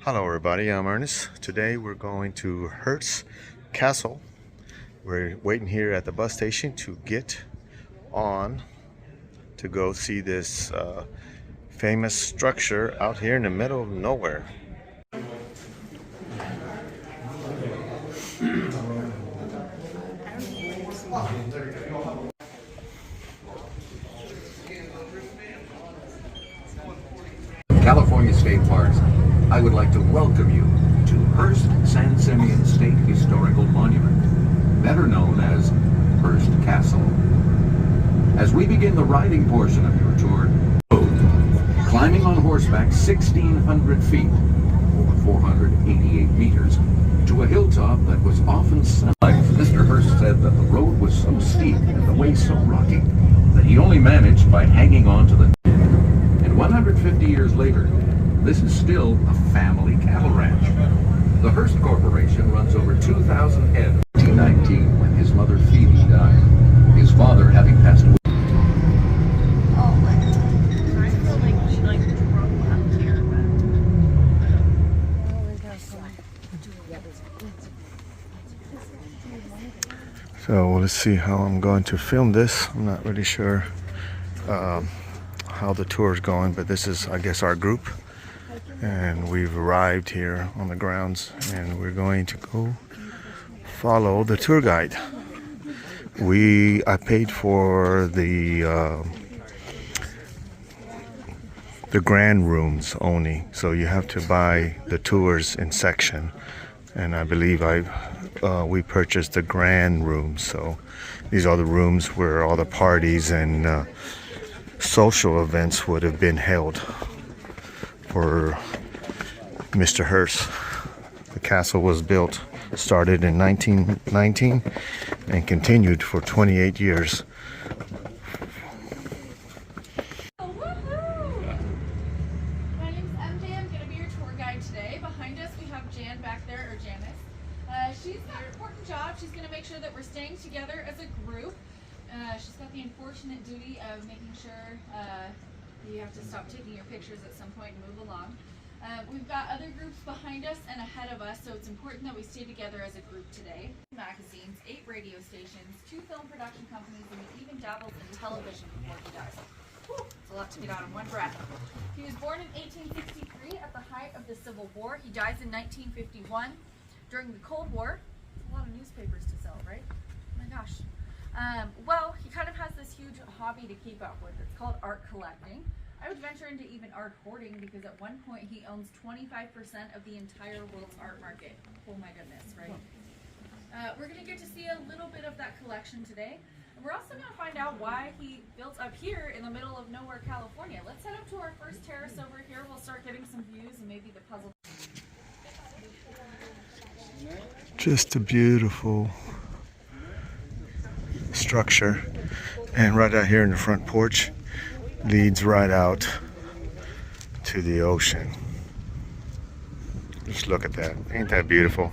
Hello everybody, I'm Ernest. Today we're going to Hearst Castle. We're waiting here at the bus station to get on to go see this famous structure out here in the middle of nowhere. California State Parks, I would like to welcome you to Hearst San Simeon State Historical Monument, better known as Hearst Castle. As we begin the riding portion of your tour, climbing on horseback 1,600 feet, or 488 meters, to a hilltop that was often snug. Mr. Hearst said that the road was so steep and the way so rocky that he only managed by hanging on to the 150 years later, this is still a family cattle ranch. The Hearst Corporation runs over 2,000 head. 1919, when his mother Phoebe died, his father having passed away. I feel like she drove up here, So let's see how I'm going to film this. I'm not really sure how the tour is going, but this is, I guess, our group, and we've arrived here on the grounds, and we're going to go follow the tour guide. I paid for the grand rooms only, so you have to buy the tours in section, and I believe we purchased the grand rooms. So these are the rooms where all the parties and social events would have been held for Mr. Hearst. The castle was started in 1919 and continued for 28 years. My name's MJ. I'm going to be your tour guide today. Behind us we have Jan back there, or Janice. She's got an important job. She's going to make sure that we're staying together as a group. She's got the unfortunate duty of making sure you have to stop taking your pictures at some point and move along. We've got other groups behind us and ahead of us, so it's important that we stay together as a group today. Magazines, 8 radio stations, 2 film production companies, and he even dabbles in television before he dies. Whew, it's a lot to get out in one breath. He was born in 1863 at the height of the Civil War. He dies in 1951 during the Cold War. It's a lot of newspapers to sell, right? Oh my gosh. Well, he kind of has this huge hobby to keep up with. It's called art collecting. I would venture into even art hoarding, because at one point he owns 25% of the entire world's art market. Oh my goodness, right? We're going to get to see a little bit of that collection today. And we're also going to find out why he built up here in the middle of nowhere, California. Let's head up to our first terrace over here. We'll start getting some views and maybe the puzzle. Just a beautiful structure, and right out here in the front porch leads right out to the ocean. Just look at that. Ain't that beautiful?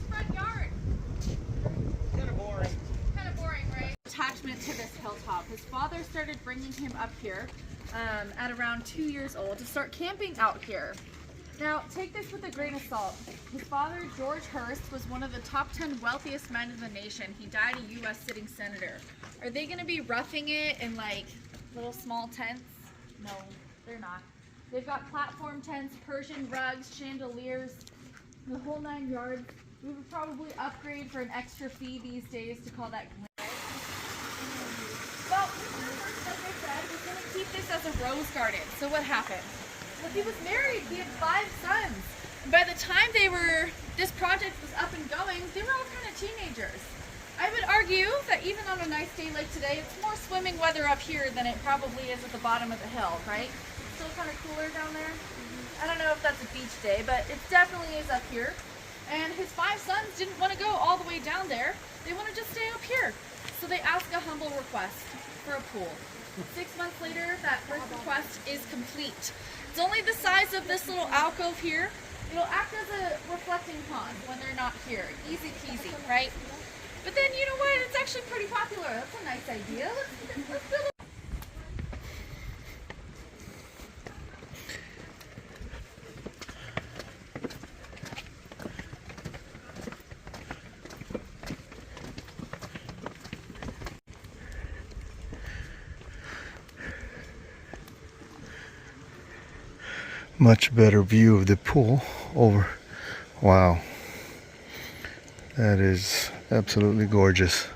Kind of boring, right? Attachment to this hilltop. His father started bringing him up here at around 2 years old to start camping out here. Now, take this with a grain of salt. His father, George Hearst, was one of the top 10 wealthiest men in the nation. He died a U.S. sitting senator. Are they going to be roughing it in like little small tents? No, they're not. They've got platform tents, Persian rugs, chandeliers, the whole 9 yards. We would probably upgrade for an extra fee these days to call that glam. Well, like I said, we're going to keep this as a rose garden. So what happened? Well, he was married. He had 5 sons. And by the time this project was up and going, they were all kind of teenagers. I would argue that even on a nice day like today, it's more swimming weather up here than it probably is at the bottom of the hill, right? Still kind of cooler down there. I don't know if that's a beach day, but it definitely is up here. And his 5 sons didn't want to go all the way down there. They want to just stay up here. So they asked a humble request for a pool. 6 months later, that first request is complete. It's only the size of this little alcove here. It'll act as a reflecting pond when they're not here. Easy peasy, right? But then, you know what? It's actually pretty popular. That's a nice idea. Let's build a Much better view of the pool over. Wow. That is absolutely gorgeous.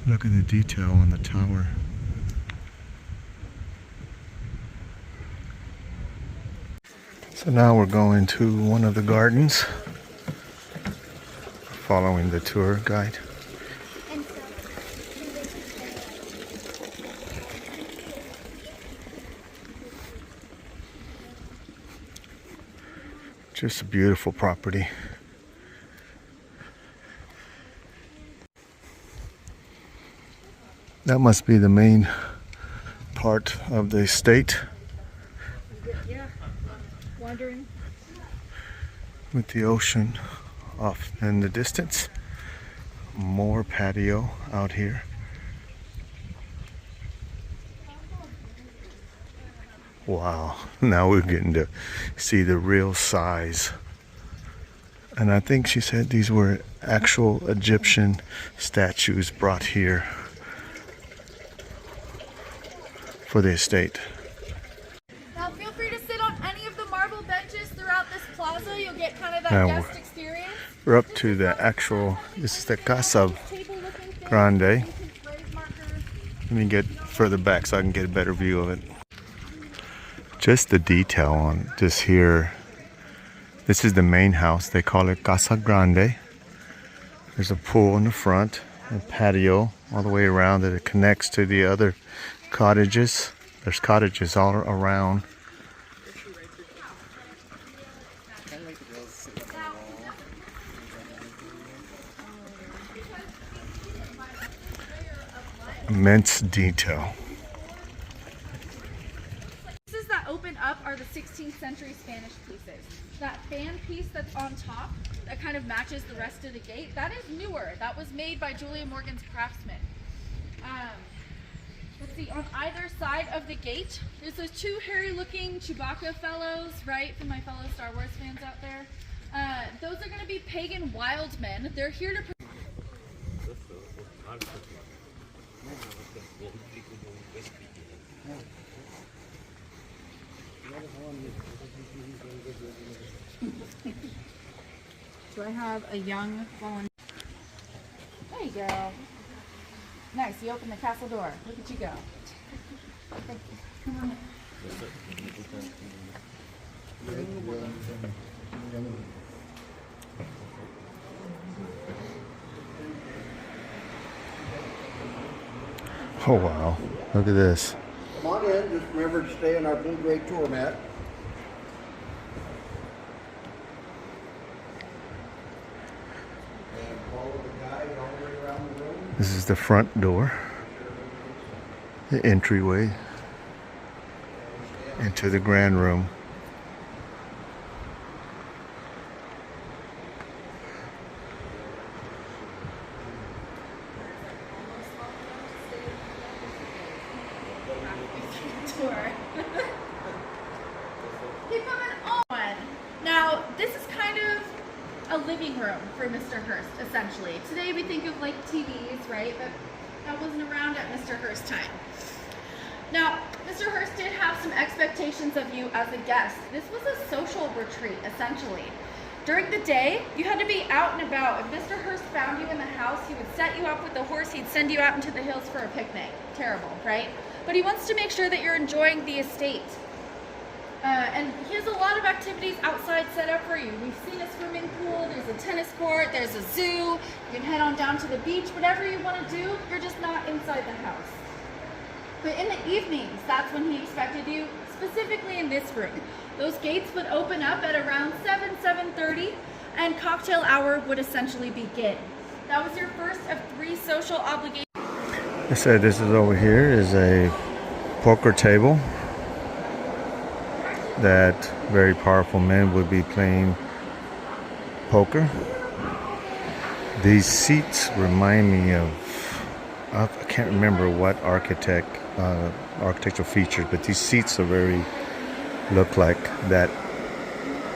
Look at the detail on the tower. So now we're going to one of the gardens, following the tour guide. Just a beautiful property. That must be the main part of the estate. Yeah, wandering. With the ocean off in the distance. More patio out here. Wow, now we're getting to see the real size. And I think she said these were actual Egyptian statues brought here for the estate. Now feel free to sit on any of the marble benches throughout this plaza. You'll get kind of that Now guest experience. we're up to the actual, this is the Casa Grande. Let me get further back so I can get a better view of it. Just the detail on this here. This is the main house. They call it Casa Grande. There's a pool in the front, a patio all the way around that it connects to the other cottages. There's cottages all around. Immense detail. Pieces that open up are the 16th century Spanish pieces. That fan piece that's on top that kind of matches the rest of the gate, that is newer. That was made by Julia Morgan's craftsman. Let's see, on either side of the gate, there's those two hairy looking Chewbacca fellows, right? For my fellow Star Wars fans out there. Those are going to be pagan wild men. They're here to... Do I have a young volunteer? There you go. Nice, you open the castle door. Look at you go. Thank you. Come on. Oh wow, look at this. Come on in, just remember to stay on our blue gray tour mat. And follow the guide all the way around the room. This is the front door, the entryway into the grand room. Tour. Keep coming on. Now, this is kind of a living room for Mr. Hearst, essentially. Today we think of like TVs, right? But that wasn't around at Mr. Hearst's time. Now, Mr. Hearst did have some expectations of you as a guest. This was a social retreat, essentially. During the day, you had to be out and about. If Mr. Hearst found you in the house, he would set you up with the horse, he'd send you out into the hills for a picnic. Terrible, right? But he wants to make sure that you're enjoying the estate. And he has a lot of activities outside set up for you. We've seen a swimming pool, there's a tennis court, there's a zoo, you can head on down to the beach, whatever you want to do, you're just not inside the house. But in the evenings, that's when he expected you, specifically in this room. Those gates would open up at around 7:30, and cocktail hour would essentially begin. That was your first of 3 social obligations. I said this is over here is a poker table that very powerful men would be playing poker. These seats remind me of, I can't remember what architectural features, but these seats are very, look like that,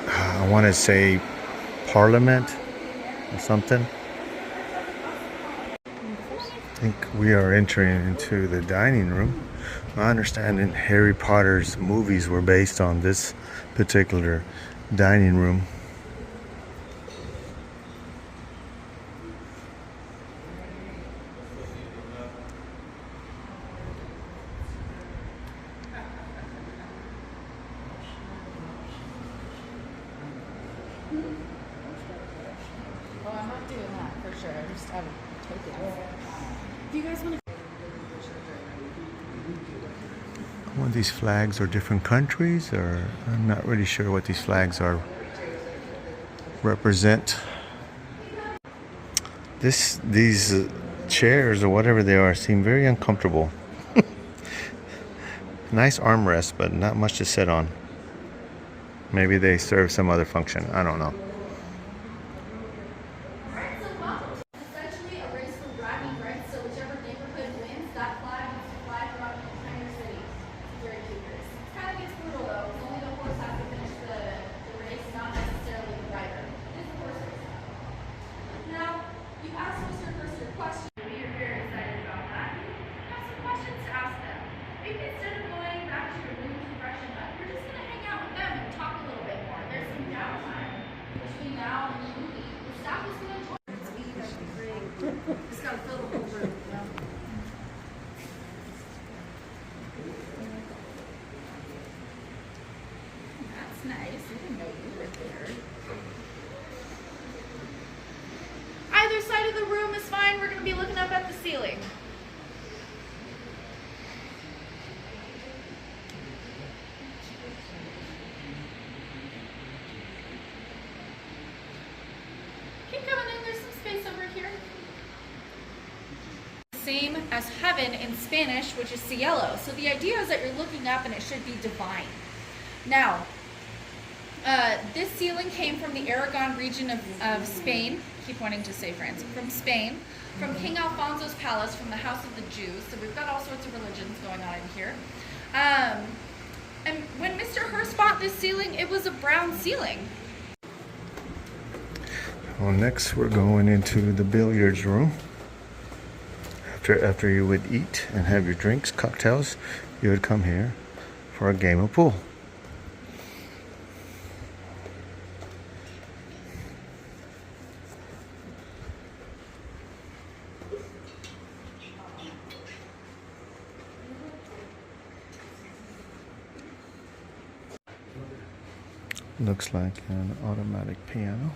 I I want to say Parliament or something. I think we are entering into the dining room. My understanding, Harry Potter's movies were based on this particular dining room. Oh, I'm not doing that for sure. I just have tokens. Do you guys want to? One of these flags are different countries, or I'm not really sure what these flags are represent. These chairs or whatever they are seem very uncomfortable. Nice armrest, but not much to sit on. Maybe they serve some other function. I don't know. Essentially a race for bragging rights, so whichever neighborhood wins, that flag has to fly throughout the entire city. It's very curious. It kind of gets brutal though, because only the horse has to finish the race, not necessarily the rider. It is the horse race. Now, you asked Mr. Hearst your question. We are very excited about that. You have some questions to ask them. Maybe instead of going back to your room to freshen up, you're just going to hang out with them and talk a little bit more. There's some downtime between now and the movie. The staff is going to enjoy. Just gotta fill the whole room, you know? That's nice. I didn't know you were there. Either side of the room is fine. We're gonna be looking up at the ceiling. Keep coming in. There's some space over here. Same as heaven in Spanish, which is cielo. So the idea is that you're looking up and it should be divine. Now, this ceiling came from the Aragon region of Spain. Keep wanting to say France. From Spain, from King Alfonso's palace, from the House of the Jews. So we've got all sorts of religions going on in here. And when Mr. Hearst bought this ceiling, it was a brown ceiling. Well, next we're going into the billiards room. After you would eat and have your drinks, cocktails, you would come here for a game of pool. Looks like an automatic piano.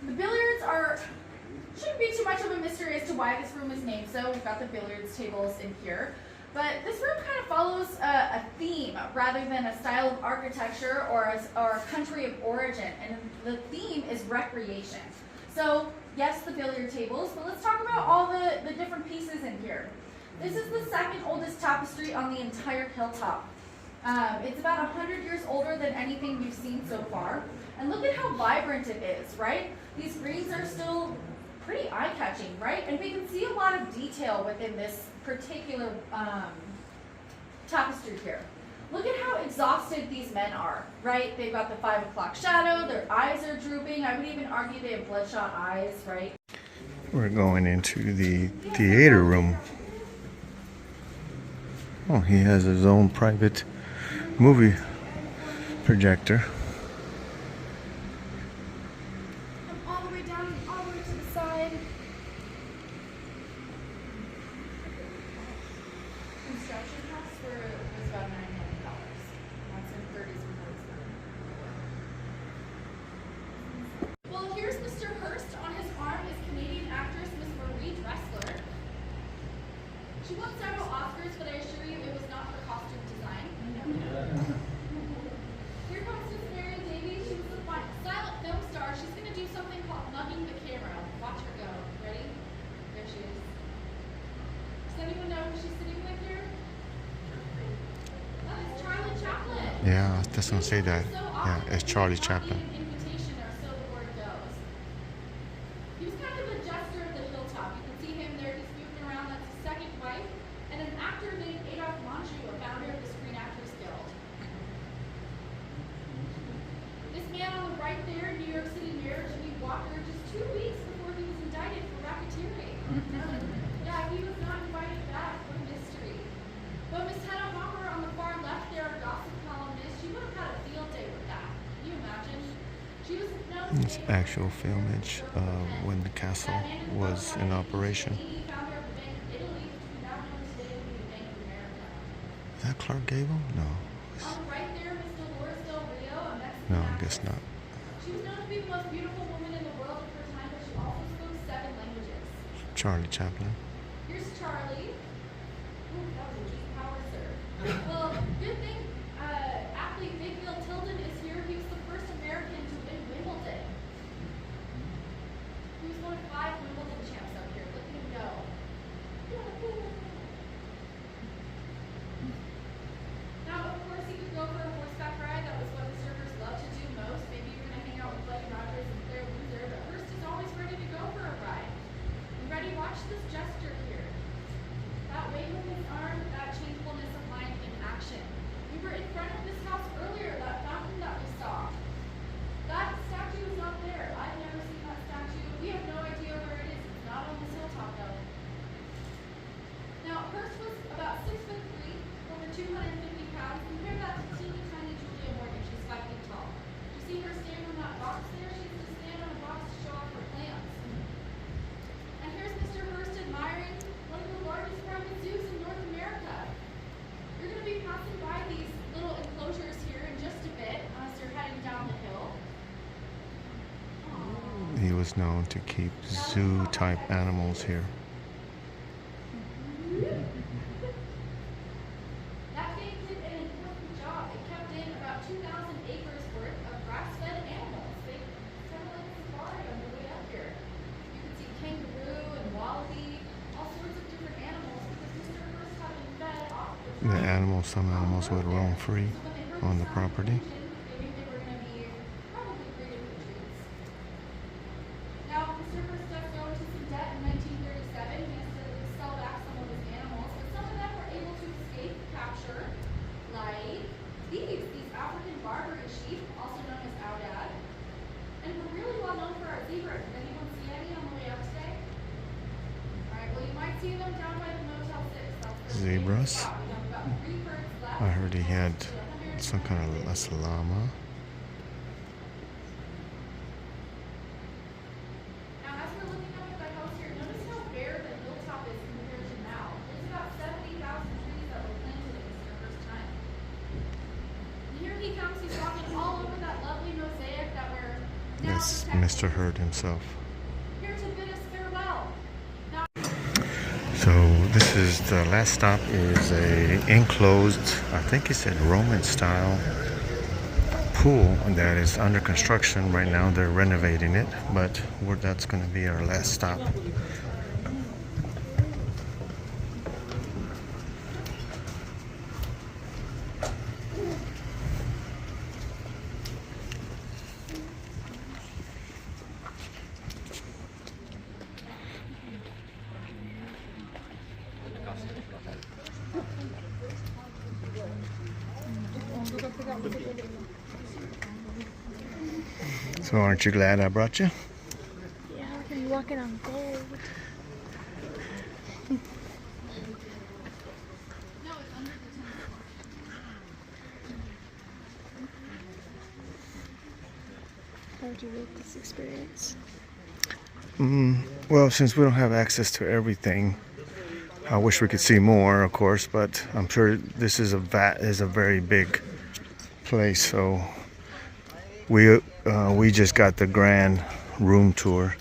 The billiards shouldn't be too much of a mystery as to why this room is named so. We've got the billiards tables in here. But this room kind of follows a theme rather than a style of architecture or a country of origin. And the theme is recreation. So yes, the billiard tables, but let's talk about all the different pieces in here. This is the second oldest tapestry on the entire hilltop. It's about 100 years older than anything we've seen so far. And look at how vibrant it is, right? These greens are still pretty eye-catching, right? And we can see a lot of detail within this particular tapestry here. Look at how exhausted these men are, right? They've got the 5 o'clock shadow, their eyes are drooping. I would even argue they have bloodshot eyes, right? We're going into the theater room. Oh, he has his own private movie projector. All the way down and all the way to the side. Construction costs was about $9 million. That's in 30s and 40s. Well, here's Mr. Hearst. On his arm is Canadian actress Miss Marie Dressler. She won several Oscars, but I assure you it was not for costume design. Here comes Miss Marion Davies. She was a silent film star. She's going to do something called mugging the camera. Watch her go. Ready? There she is. Does anyone know who she's sitting with here? That is Charlie Chaplin. Yeah, it doesn't say that. So Yeah, often it's he Charlie was not Chaplin. an invitation, or so the word goes. He was kind of the jester of the hilltop. You can see him there. He's moving around. That's his second wife. And an actor named Adolphe Monjou, a founder of the Screen Actors Guild. New York City mayor Jimmy Walker just 2 weeks before he was indicted for racketeering. Yeah, he was not invited back. What a mystery. But Miss Hannah Hopper on the far left there, a gossip columnist, she would have had a field day with that. Can you imagine? She was known to It's actual filmage of when the castle was in operation. founder of the Bank of Italy, which we now know today to be the Bank of America. Is that Clark Gable? No. On the right there, Miss Dolores Del Rio, a Mexican No, I actress. guess not. She was known to be the most beautiful woman in the world at her time, but she also spoke 7 languages. Charlie Chaplin. Here's Charlie. Ooh, that was a deep power, sir. Well, good thing athlete Big Bill Tilden is here. He was the first American to win Wimbledon. He was one of 5 Wimbledon champs up here. Look at him go. Now, of course, he could go for a horseback ride. That was what Mr. Hearst loved to do most. Maybe you're going to hang out with Buddy Rogers and Claire Loser, but Hearst is always ready to go for a ride. You ready? Watch this gesture here. That wave of his arm, that changefulness of mind in action. We were in front of this house earlier, that fountain that we saw. That statue is not there. I've never seen that statue. We have no idea where it is. It's not on this hilltop though. Now, Hearst was about 6'3", over 250 pounds. Compare that to teeny tiny Julia Morgan. She's 5 feet tall. You see her stand on that box there? She used to stand on a box to show off her plants. And here's Mr. Hearst admiring one of the largest private zoos in North America. You're going to be passing by these little enclosures here in just a bit as you're heading down the hill. He was known to keep zoo-type animals here. That bank did an important job. It kept in about 2,000 acres worth of grass-fed animals. They kind of like a safari on the way up here. You can see kangaroo and wallaby, all sorts of different animals because Mr. Hearst had been fed off the Some animals would roam free on the property. They knew they were going to be probably greeted with treats. Now, Mr. Hearst does go into some debt in 1937. He has to sell back some of his animals, but some of them were able to escape capture, like these African Barbary sheep, also known as Aoudad. And we're really well known for our zebras. Did anyone see any on the way up today? All right, well, you might see them down by the Motel 6. That's where Zebras? we have about 3 herds left. I heard he had some kind of that's a llama. Now, as we're looking up at the house here, notice how bare the hilltop is compared to now. There's about 70,000 trees that were planted in Mr. Hearst's time. And here he comes, he's walking all over that lovely mosaic that we're now That's protecting. Mr. Hurd himself. Here to bid us farewell. Now, So this is the last stop is a enclosed, I think it's a Roman style pool that is under construction right now. They're renovating it, but that's going to be our last stop. So aren't you glad I brought you? Yeah, we're gonna be walking on gold. How would you rate this experience? Well, since we don't have access to everything, I wish we could see more, of course, but I'm sure this is a very big place. So we just got the grand room tour,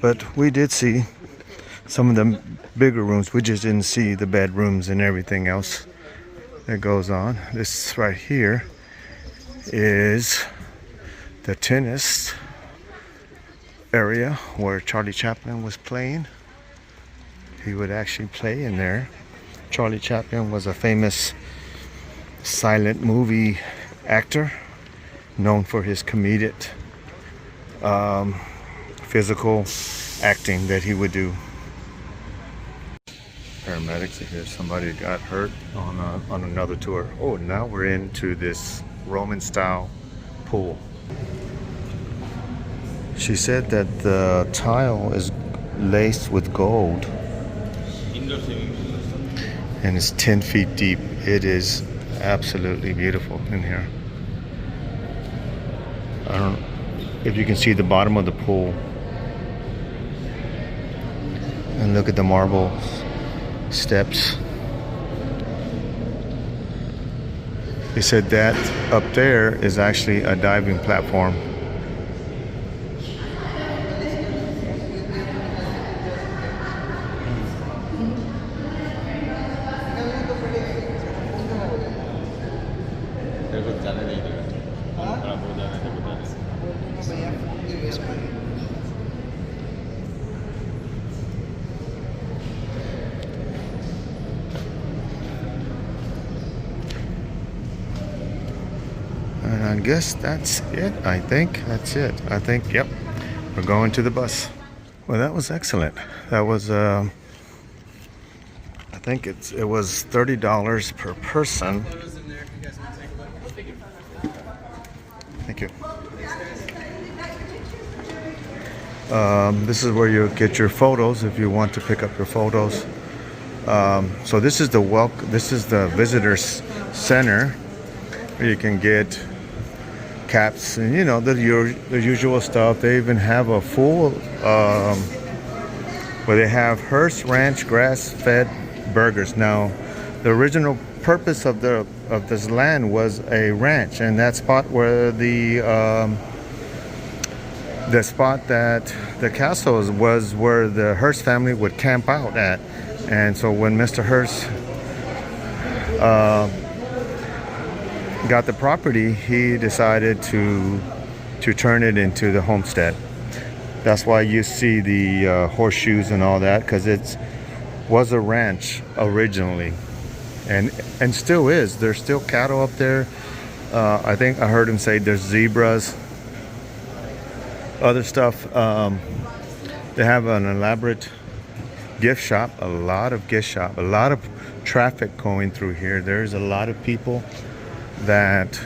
but we did see some of the bigger rooms. We just didn't see the bedrooms and everything else that goes on. This right here is the tennis area where Charlie Chaplin was playing. He would actually play in there. Charlie Chaplin was a famous silent movie actor known for his comedic physical acting that he would do. Paramedics are here. Somebody got hurt on another tour. Oh, now we're into this Roman style pool. She said that the tile is laced with gold and it's 10 feet deep. It is absolutely beautiful in here. I don't know if you can see the bottom of the pool. And look at the marble steps. They said that up there is actually a diving platform. And I guess that's it. I think that's it. I think, yep, we're going to the bus. Well, that was excellent. That was, I think it was $30 per person. Thank you. This is where you get your photos if you want to pick up your photos. So this is the visitors center where you can get caps and the usual stuff. They even have a full where they have Hearst Ranch grass-fed burgers. Now, the original purpose of this land was a ranch, and that spot where the spot that the castle was where the Hearst family would camp out at. And so when Mr. Hearst got the property, he decided to turn it into the homestead. That's why you see the horseshoes and all that, because it was a ranch originally, and still is. There's still cattle up there. I think I heard him say there's zebras, other stuff. They have an elaborate gift shop, a lot of traffic going through here. There's a lot of people that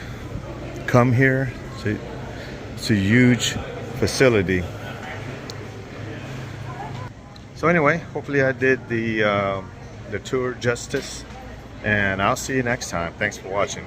come here. It's a huge facility. So anyway, hopefully I did the tour justice, and I'll see you next time. Thanks for watching.